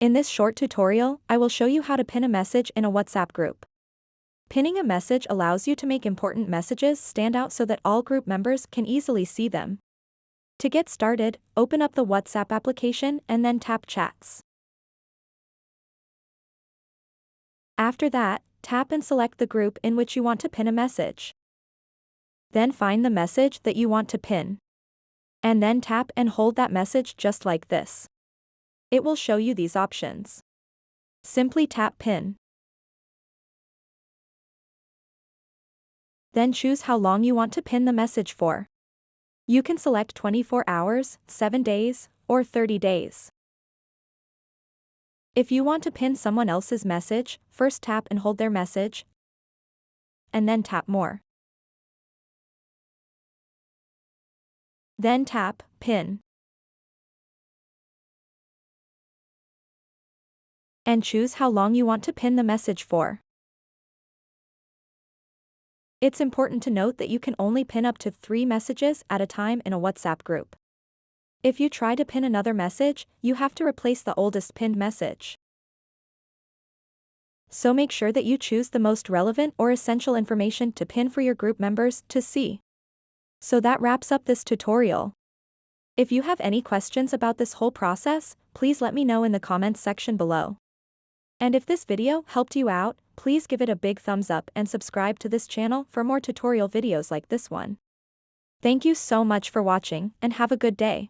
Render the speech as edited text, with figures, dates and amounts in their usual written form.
In this short tutorial, I will show you how to pin a message in a WhatsApp group. Pinning a message allows you to make important messages stand out so that all group members can easily see them. To get started, open up the WhatsApp application and then tap Chats. After that, tap and select the group in which you want to pin a message. Then find the message that you want to pin. And then tap and hold that message just like this. It will show you these options. Simply tap Pin. Then choose how long you want to pin the message for. You can select 24 hours, 7 days, or 30 days. If you want to pin someone else's message, first tap and hold their message, and then tap More. Then tap Pin. And choose how long you want to pin the message for. It's important to note that you can only pin up to 3 messages at a time in a WhatsApp group. If you try to pin another message, you have to replace the oldest pinned message. So make sure that you choose the most relevant or essential information to pin for your group members to see. So that wraps up this tutorial. If you have any questions about this whole process, please let me know in the comments section below. And if this video helped you out, please give it a big thumbs up and subscribe to this channel for more tutorial videos like this one. Thank you so much for watching and have a good day.